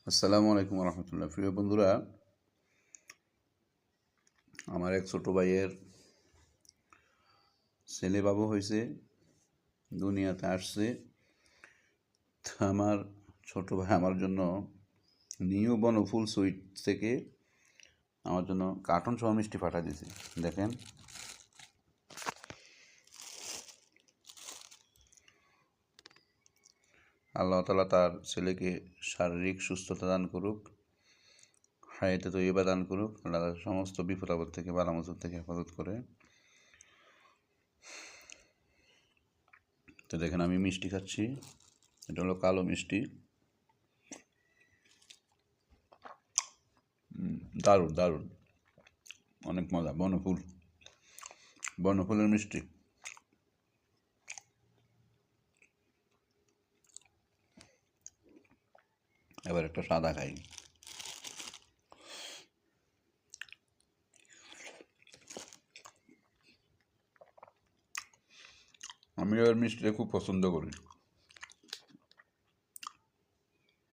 আসসালামু আলাইকুম রহমতুল্লাহ। প্রিয় বন্ধুরা, আমার এক ছোট ভাইয়ের ছেলে বাবু হয়েছে, দুনিয়াতে আসছে। তো আমার ছোট ভাই আমার জন্য নিউ বনফুল সুইট থেকে আমার জন্য কার্টন সহ মিষ্টি পাঠিয়ে দিয়েছে। দেখেন, আল্লাহ তাআলা তার ছেলেকে শারীরিক সুস্থতা দান করুক, হায়াতে তৈয়বা দান করুক, আল্লাহ তার সমস্ত বিপদ আপদ থেকে বালা মুসিবত থেকে হেফাজত করে। তো দেখেন, আমি মিষ্টি খাচ্ছি। এটা হলো কালো মিষ্টি। দারুণ দারুণ, অনেক মজা। বনফুলের মিষ্টি। এবার একটা সাদা খাই। আমি এবার মিষ্টিটা খুব পছন্দ করি।